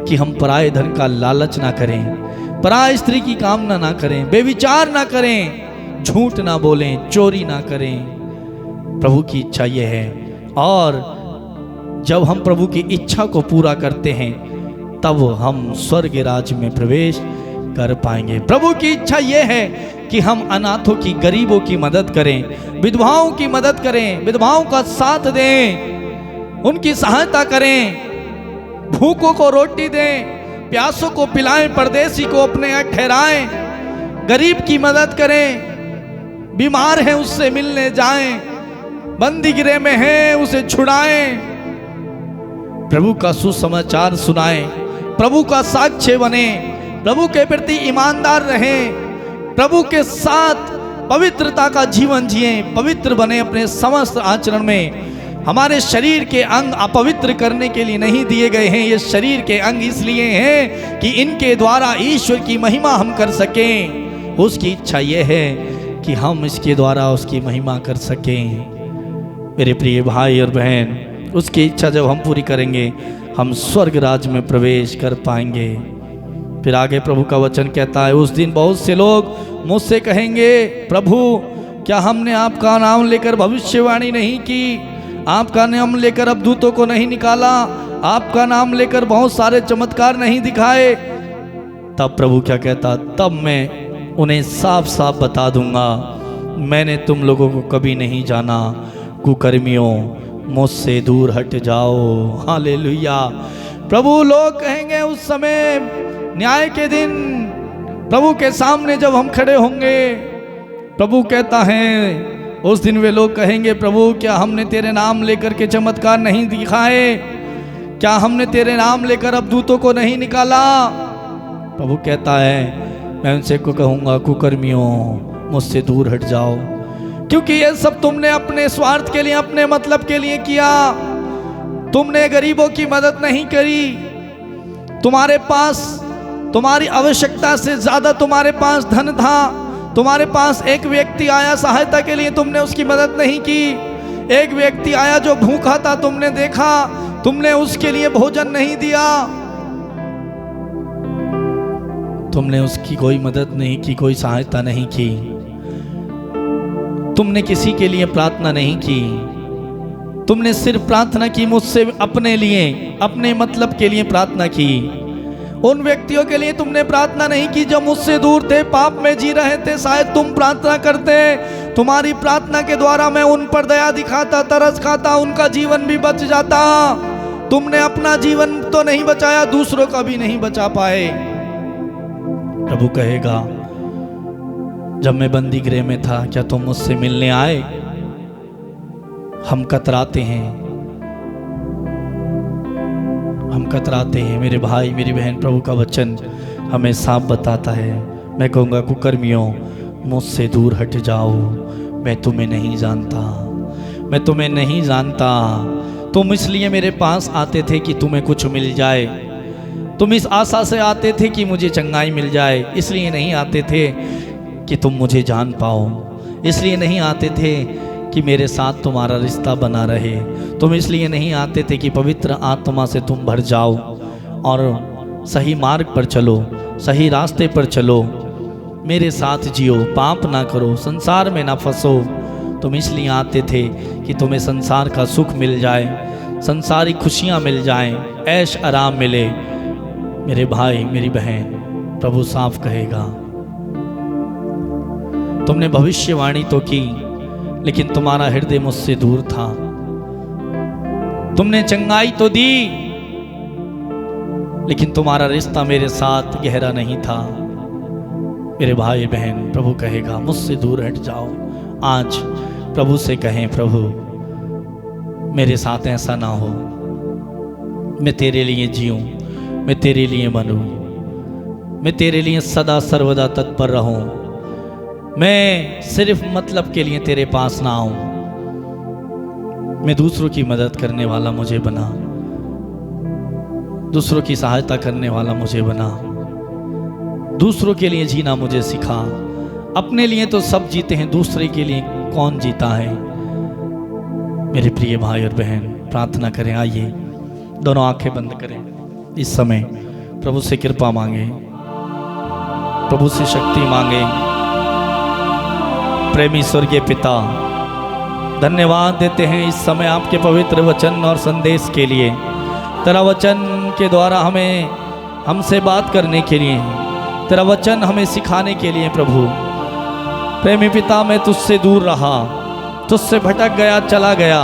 कि हम पराये धन का लालच ना करें, पराये स्त्री की कामना ना करें, बेविचार ना करें, झूठ ना बोलें, चोरी ना करें। प्रभु की इच्छा यह है। और जब हम प्रभु की इच्छा को पूरा करते हैं तब हम स्वर्ग राज्य में प्रवेश कर पाएंगे। प्रभु की इच्छा यह है कि हम अनाथों की, गरीबों की मदद करें, विधवाओं की मदद करें, विधवाओं का साथ दें, उनकी सहायता करें, भूखों को रोटी दें, प्यासों को पिलाएं, परदेसी को अपने यहाँ ठहराएं, गरीब की मदद करें, बीमार है उससे मिलने जाएं, बंदी गिरे में है उसे छुड़ाएं, प्रभु का सुसमाचार सुनाएं, प्रभु का साक्ष्य बने, प्रभु के प्रति ईमानदार रहें, प्रभु के साथ पवित्रता का जीवन जिएं, पवित्र बने अपने समस्त आचरण में। हमारे शरीर के अंग अपवित्र करने के लिए नहीं दिए गए हैं, ये शरीर के अंग इसलिए हैं कि इनके द्वारा ईश्वर की महिमा हम कर सकें। उसकी इच्छा यह है कि हम इसके द्वारा उसकी महिमा कर सकें। मेरे प्रिय भाई और बहन, उसकी इच्छा जब हम पूरी करेंगे हम स्वर्ग राज्य में प्रवेश कर पाएंगे। फिर आगे प्रभु का वचन कहता है उस दिन बहुत से लोग मुझसे कहेंगे प्रभु क्या हमने आपका नाम लेकर भविष्यवाणी नहीं की, आपका नाम लेकर अब दूतों को नहीं निकाला, आपका नाम लेकर बहुत सारे चमत्कार नहीं दिखाए। तब प्रभु क्या कहता, तब मैं उन्हें साफ साफ बता दूंगा मैंने तुम लोगों को कभी नहीं जाना, कुकर्मियों मुझसे दूर हट जाओ। हालेलुया। प्रभु लोग कहेंगे उस समय न्याय के दिन प्रभु के सामने जब हम खड़े होंगे, प्रभु कहता है उस दिन वे लोग कहेंगे प्रभु क्या हमने तेरे नाम लेकर के चमत्कार नहीं दिखाए, क्या हमने तेरे नाम लेकर अब दूतों को नहीं निकाला। प्रभु कहता है मैं उनसे को कहूँगा कुकर्मियों मुझसे दूर हट जाओ, क्योंकि ये सब तुमने अपने स्वार्थ के लिए, अपने मतलब के लिए किया। तुमने गरीबों की मदद नहीं करी, तुम्हारे पास तुम्हारी आवश्यकता से ज्यादा तुम्हारे पास धन था, तुम्हारे पास एक व्यक्ति आया सहायता के लिए, तुमने उसकी मदद नहीं की। एक व्यक्ति आया जो भूखा था, तुमने देखा, तुमने उसके लिए भोजन नहीं दिया, तुमने उसकी कोई मदद नहीं की, कोई सहायता नहीं की, तुमने किसी के लिए प्रार्थना नहीं की। तुमने सिर्फ प्रार्थना की मुझसे अपने लिए, अपने मतलब के लिए प्रार्थना की। उन व्यक्तियों के लिए तुमने प्रार्थना नहीं की जो मुझसे दूर थे, पाप में जी रहे थे। शायद तुम प्रार्थना करते, तुम्हारी प्रार्थना के द्वारा मैं उन पर दया दिखाता, तरस खाता, उनका जीवन भी बच जाता। तुमने अपना जीवन तो नहीं बचाया, दूसरों का भी नहीं बचा पाए। प्रभु कहेगा, जब मैं बंदी गृह में था, क्या तुम मुझसे मिलने आए? हम कतराते हैं, हम कतराते हैं। मेरे भाई मेरी बहन, प्रभु का वचन हमें साफ बताता है। मैं कहूँगा, कुकर्मियों मुझसे दूर हट जाओ, मैं तुम्हें नहीं जानता, मैं तुम्हें नहीं जानता। तुम इसलिए मेरे पास आते थे कि तुम्हें कुछ मिल जाए, तुम इस आशा से आते थे कि मुझे चंगाई मिल जाए। इसलिए नहीं आते थे कि तुम मुझे जान पाओ, इसलिए नहीं आते थे कि मेरे साथ तुम्हारा रिश्ता बना रहे। तुम इसलिए नहीं आते थे कि पवित्र आत्मा से तुम भर जाओ और सही मार्ग पर चलो, सही रास्ते पर चलो, मेरे साथ जियो, पाप ना करो, संसार में ना फंसो। तुम इसलिए आते थे कि तुम्हें संसार का सुख मिल जाए, संसारी खुशियाँ मिल जाएं, ऐश आराम मिले। मेरे भाई मेरी बहन, प्रभु साफ कहेगा, तुमने भविष्यवाणी तो की, लेकिन तुम्हारा हृदय मुझसे दूर था। तुमने चंगाई तो दी, लेकिन तुम्हारा रिश्ता मेरे साथ गहरा नहीं था। मेरे भाई बहन, प्रभु कहेगा, मुझसे दूर हट जाओ। आज प्रभु से कहें, प्रभु मेरे साथ ऐसा ना हो, मैं तेरे लिए जीऊं, मैं तेरे लिए बनूं, मैं तेरे लिए सदा सर्वदा तत्पर रहूं। मैं सिर्फ मतलब के लिए तेरे पास ना आऊं, मैं दूसरों की मदद करने वाला मुझे बना, दूसरों की सहायता करने वाला मुझे बना, दूसरों के लिए जीना मुझे सिखा। अपने लिए तो सब जीते हैं, दूसरे के लिए कौन जीता है? मेरे प्रिय भाई और बहन, प्रार्थना करें। आइए दोनों आंखें बंद करें। इस समय प्रभु से कृपा मांगे, प्रभु से शक्ति मांगे। प्रेमी स्वर्गीय पिता, धन्यवाद देते हैं इस समय आपके पवित्र वचन और संदेश के लिए। तेरा वचन के द्वारा हमें हमसे बात करने के लिए, तेरा वचन हमें सिखाने के लिए। प्रभु प्रेमी पिता, मैं तुझसे दूर रहा, तुझसे भटक गया, चला गया।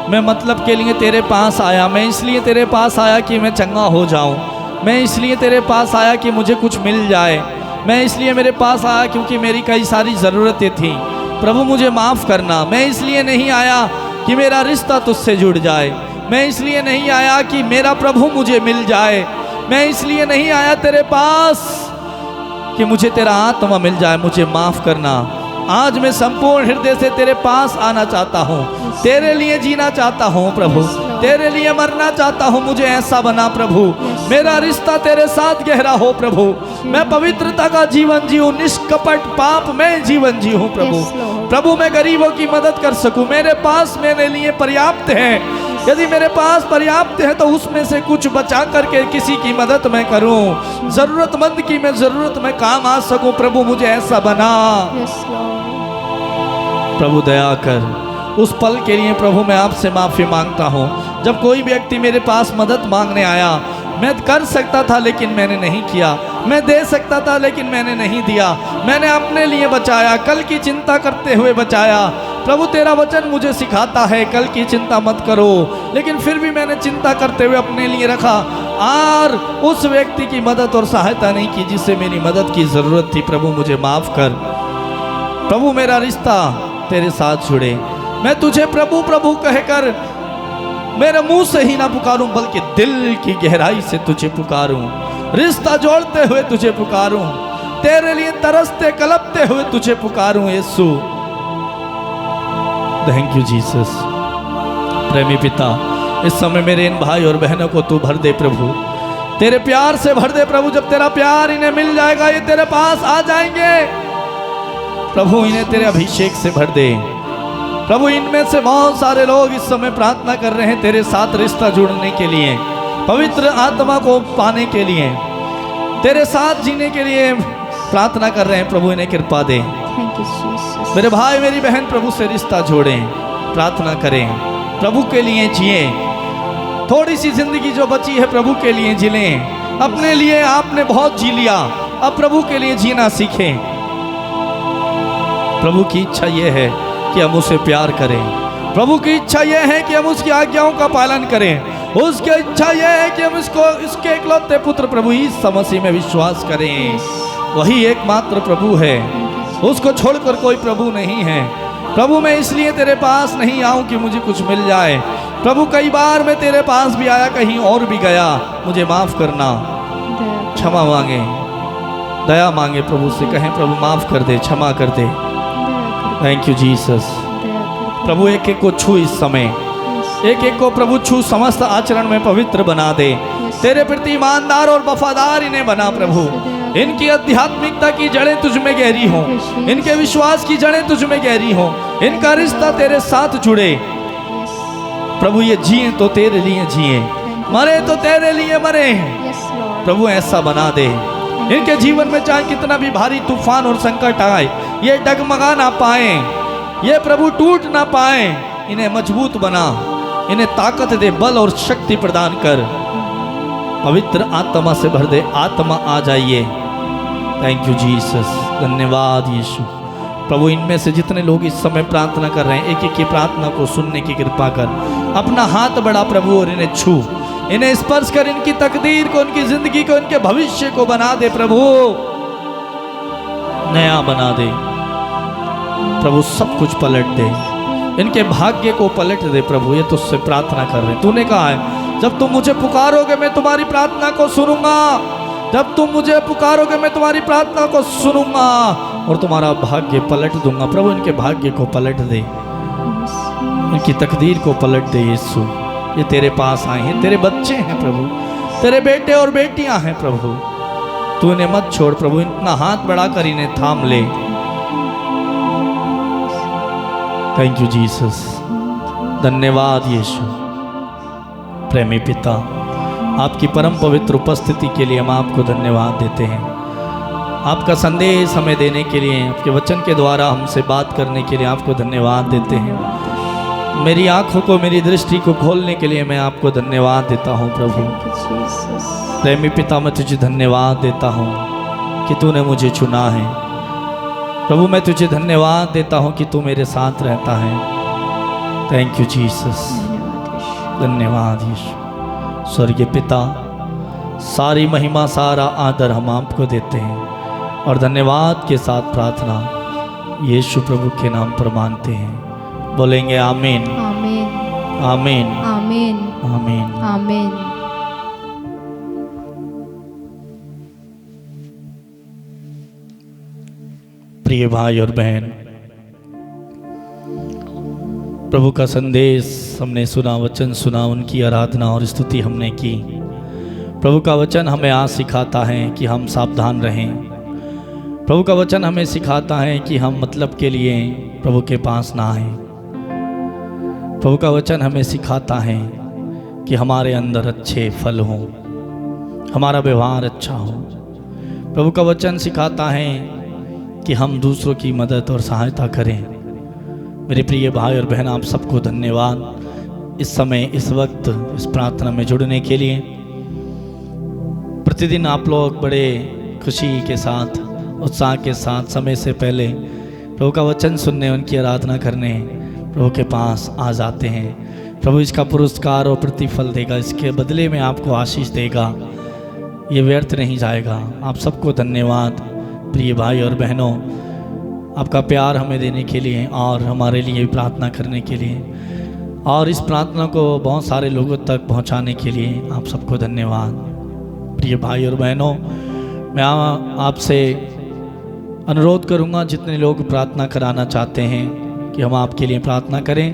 मैं मतलब के लिए तेरे पास आया, मैं इसलिए तेरे पास आया कि मैं चंगा हो जाऊं, मैं इसलिए तेरे पास आया कि मुझे कुछ मिल जाए, मैं इसलिए मेरे पास आया क्योंकि मेरी कई सारी ज़रूरतें थीं। प्रभु मुझे माफ़ करना। मैं इसलिए नहीं आया कि मेरा रिश्ता तुझसे जुड़ जाए, मैं इसलिए नहीं आया कि मेरा प्रभु मुझे मिल जाए, मैं इसलिए नहीं आया तेरे पास कि मुझे तेरा आत्मा मिल जाए। मुझे माफ़ करना। आज मैं संपूर्ण हृदय से तेरे पास आना चाहता हूँ, तेरे लिए जीना चाहता हूँ प्रभु, तेरे लिए मरना चाहता हूँ। मुझे ऐसा बना प्रभु, मेरा रिश्ता तेरे साथ गहरा हो प्रभु। मैं पवित्रता का जीवन जीऊँ, निष्कपट पाप में जीवन जीऊँ प्रभु। प्रभु मैं गरीबों की मदद कर सकूँ, मेरे पास मेरे लिए पर्याप्त है। यदि मेरे पास पर्याप्त है तो उसमें से कुछ बचा करके किसी की मदद मैं करूं, जरूरतमंद की मैं जरूरत में काम आ सकूं। प्रभु मुझे ऐसा बना। प्रभु दया कर। उस पल के लिए प्रभु मैं आपसे माफ़ी मांगता हूं, जब कोई व्यक्ति मेरे पास मदद मांगने आया, मैं कर सकता था लेकिन मैंने नहीं किया, मैं दे सकता था लेकिन मैंने नहीं दिया, मैंने अपने लिए बचाया, कल की चिंता करते हुए बचाया। प्रभु तेरा वचन मुझे सिखाता है कल की चिंता मत करो, लेकिन फिर भी मैंने चिंता करते हुए अपने लिए रखा और उस व्यक्ति की मदद और सहायता नहीं की जिससे मेरी मदद की ज़रूरत थी। प्रभु मुझे माफ़ कर। प्रभु मेरा रिश्ता तेरे साथ जुड़े। मैं तुझे प्रभु प्रभु कहकर मेरे मुंह से ही ना पुकारूं, बल्कि दिल की गहराई से तुझे पुकारूं, रिश्ता जोड़ते हुए तुझे पुकारूं, तेरे लिए तरसते कलपते हुए तुझे पुकारूं। यीशु, थैंक यू जीसस। प्रेमी पिता, इस समय मेरे इन भाई और बहनों को तू भर दे प्रभु, तेरे प्यार से भर दे प्रभु। जब तेरा प्यार इन्हें मिल जाएगा, ये तेरे पास आ जाएंगे प्रभु। इन्हें तेरे अभिषेक से भर दे प्रभु। इनमें से बहुत सारे लोग इस समय प्रार्थना कर रहे हैं तेरे साथ रिश्ता जुड़ने के लिए, पवित्र आत्मा को पाने के लिए, तेरे साथ जीने के लिए प्रार्थना कर रहे हैं। प्रभु इन्हें कृपा दे। मेरे भाई मेरी बहन प्रभु से रिश्ता जोड़ें, प्रार्थना करें। प्रभु के लिए जिए। थोड़ी सी जिंदगी जो बची है प्रभु के लिए जी लें। अपने लिए आपने बहुत जी लिया, अब प्रभु के लिए जीना सीखें। प्रभु की इच्छा यह है कि हम उसे प्यार करें। प्रभु की इच्छा यह है कि हम उसकी आज्ञाओं का पालन करें। उसकी इच्छा यह है कि हम इसके इकलौते पुत्र प्रभु यीशु मसीह में विश्वास करें। वही एकमात्र प्रभु है, उसको छोड़कर कोई प्रभु नहीं है। प्रभु मैं इसलिए तेरे पास नहीं आऊं कि मुझे कुछ मिल जाए। प्रभु कई बार मैं तेरे पास भी आया, कहीं और भी गया, मुझे माफ करना। क्षमा मांगे, दया मांगे, प्रभु से कहें प्रभु माफ कर दे, क्षमा कर दे। Thank you Jesus. प्रभु एक एक को छू इस समय, एक एक को प्रभु छू, समस्त आचरण में पवित्र बना दे। तेरे प्रति ईमानदार और वफादार इन्हें बना प्रभु। इनकी आध्यात्मिकता की जड़ें तुझ में गहरी हों, इनके विश्वास की जड़ें तुझ में गहरी हों, इनका रिश्ता तेरे साथ जुड़े। प्रभु ये जिए तो तेरे लिए जिए, मरे तो तेरे लिए मरे। प्रभु ऐसा बना दे। इनके जीवन में चाहे कितना भी भारी तूफान और संकट आए, ये डगमगा ना पाए, ये प्रभु टूट ना पाए। इन्हें मजबूत बना, इन्हें ताकत दे, बल और शक्ति प्रदान कर। पवित्र आत्मा से भर दे, आत्मा आ जाइए। थैंक यू जीसस, धन्यवाद यीशु। प्रभु इनमें से जितने लोग इस समय प्रार्थना कर रहे हैं, एक एक की प्रार्थना को सुनने की कृपा कर। अपना हाथ बढ़ा प्रभु और इन्हें छू, इन्हें स्पर्श कर, इनकी तकदीर को, इनकी जिंदगी को, इनके भविष्य को बना दे प्रभु, नया बना दे प्रभु। सब कुछ पलट दे, इनके भाग्य को पलट दे प्रभु। ये तुझसे प्रार्थना कर रहे हैं। तूने कहा है जब तुम मुझे पुकारोगे मैं तुम्हारी प्रार्थना को सुनूंगा। जब तुम मुझे पुकारोगे मैं तुम्हारी प्रार्थना को सुनूंगा और तुम्हारा भाग्य पलट दूंगा। प्रभु इनके भाग्य को पलट दे, इनकी तकदीर को पलट दे यीशु। ये तेरे पास आए हैं, तेरे बच्चे हैं प्रभु, तेरे बेटे और बेटियां हैं प्रभु। तू इन्हें मत छोड़ प्रभु, इतना हाथ बढ़ाकर इन्हें थाम ले। थैंक यू जीसस, धन्यवाद यीशु। प्रेमी पिता, आपकी परम पवित्र उपस्थिति के लिए हम आपको धन्यवाद देते हैं। आपका संदेश हमें देने के लिए, आपके वचन के द्वारा हमसे बात करने के लिए आपको धन्यवाद देते हैं। मेरी आंखों को, मेरी दृष्टि को खोलने के लिए मैं आपको धन्यवाद देता हूँ प्रभु। प्रेमी पिता, मैं तुझे धन्यवाद देता हूँ कि तूने मुझे चुना है प्रभु। मैं तुझे धन्यवाद देता हूँ कि तू मेरे साथ रहता है। थैंक यू जीसस, धन्यवाद यीशु। स्वर्गीय पिता, सारी महिमा, सारा आदर हम आपको देते हैं और धन्यवाद के साथ प्रार्थना यीशु प्रभु के नाम पर मानते हैं। बोलेंगे आमीन, आमीन, आमीन, आमीन, आमीन, आमीन। प्रिय भाई और बहन, प्रभु का संदेश हमने सुना, वचन सुना, उनकी आराधना और स्तुति हमने की। प्रभु का वचन हमें आज सिखाता है कि हम सावधान रहें। प्रभु का वचन हमें सिखाता है कि हम मतलब के लिए प्रभु के पास ना आए। प्रभु का वचन हमें सिखाता है कि हमारे अंदर अच्छे फल हों, हमारा व्यवहार अच्छा हो। प्रभु का वचन सिखाता है कि हम दूसरों की मदद और सहायता करें। मेरे प्रिय भाई और बहन, आप सबको धन्यवाद इस समय, इस वक्त, इस प्रार्थना में जुड़ने के लिए। प्रतिदिन आप लोग बड़े खुशी के साथ, उत्साह के साथ, समय से पहले प्रभु का वचन सुनने, उनकी आराधना करने प्रभु के पास आ जाते हैं। प्रभु इसका पुरस्कार और प्रतिफल देगा, इसके बदले में आपको आशीष देगा, ये व्यर्थ नहीं जाएगा। आप सबको धन्यवाद प्रिय भाई और बहनों, आपका प्यार हमें देने के लिए और हमारे लिए प्रार्थना करने के लिए और इस प्रार्थना को बहुत सारे लोगों तक पहुंचाने के लिए आप सबको धन्यवाद। प्रिय भाई और बहनों, मैं आपसे अनुरोध करूंगा, जितने लोग प्रार्थना कराना चाहते हैं कि हम आपके लिए प्रार्थना करें,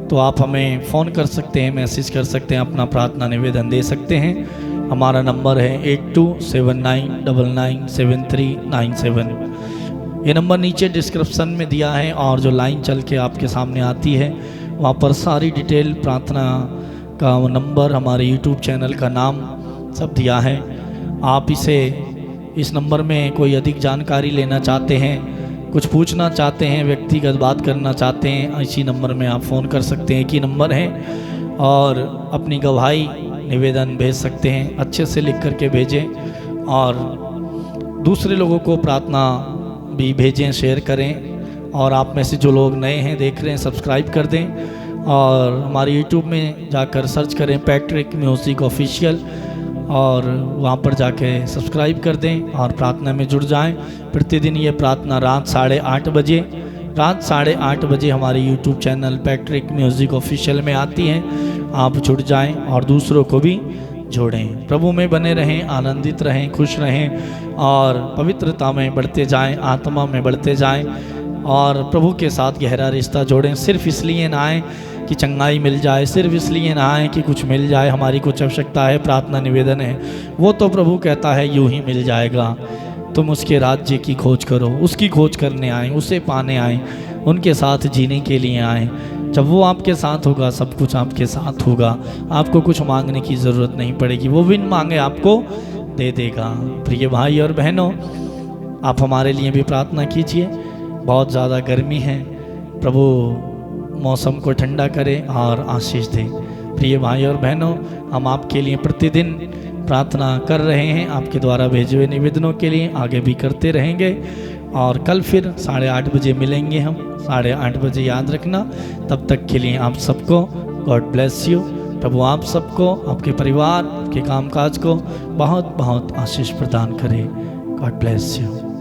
तो आप हमें फ़ोन कर सकते हैं, मैसेज कर सकते हैं, अपना प्रार्थना निवेदन दे सकते हैं। हमारा नंबर है 8279997397। ये नंबर नीचे डिस्क्रिप्शन में दिया है और जो लाइन चल के आपके सामने आती है वहाँ पर सारी डिटेल, प्रार्थना का नंबर, हमारे यूट्यूब चैनल का नाम सब दिया है। आप इस नंबर में कोई अधिक जानकारी लेना चाहते हैं, कुछ पूछना चाहते हैं, व्यक्तिगत बात करना चाहते हैं, इसी नंबर में आप फ़ोन कर सकते हैं। एक ही नंबर है, और अपनी गवाही निवेदन भेज सकते हैं, अच्छे से लिख करके भेजें, और दूसरे लोगों को प्रार्थना भी भेजें, शेयर करें। और आप में से जो लोग नए हैं, देख रहे हैं, सब्सक्राइब कर दें, और हमारे यूट्यूब में जाकर सर्च करें पैट्रिक म्यूज़िक ऑफिशियल, और वहाँ पर जाके सब्सक्राइब कर दें और प्रार्थना में जुड़ जाएं। प्रतिदिन ये प्रार्थना रात 8:30 बजे हमारे YouTube channel Patrick music official में आती हैं। आप जुड़ जाएं और दूसरों को भी जोड़ें। प्रभु में बने रहें, आनंदित रहें, खुश रहें, और पवित्रता में बढ़ते जाएं, आत्मा में बढ़ते जाएं, और प्रभु के साथ गहरा रिश्ता जोड़ें। सिर्फ इसलिए ना आए कि चंगाई मिल जाए, सिर्फ इसलिए ना आए कि कुछ मिल जाए, हमारी कुछ आवश्यकता है, प्रार्थना निवेदन है, वो तो प्रभु कहता है यूं ही मिल जाएगा। तुम उसके राज्य की खोज करो, उसकी खोज करने आए, उसे पाने आए, उनके साथ जीने के लिए आए। जब वो आपके साथ होगा, सब कुछ आपके साथ होगा, आपको कुछ मांगने की ज़रूरत नहीं पड़ेगी, वो बिन मांगे आपको दे देगा। प्रिय भाई और बहनों, आप हमारे लिए भी प्रार्थना कीजिए। बहुत ज़्यादा गर्मी है, प्रभु मौसम को ठंडा करे और आशीष दे। प्रिय भाई और बहनों, हम आपके लिए प्रतिदिन प्रार्थना कर रहे हैं, आपके द्वारा भेजे हुए निवेदनों के लिए आगे भी करते रहेंगे। और कल फिर 8:30 बजे मिलेंगे हम, 8:30 बजे याद रखना। तब तक के लिए आप सबको गॉड ब्लेस यू। प्रभु आप सबको, आपके परिवार, आपके कामकाज को बहुत बहुत आशीष प्रदान करे। God bless you.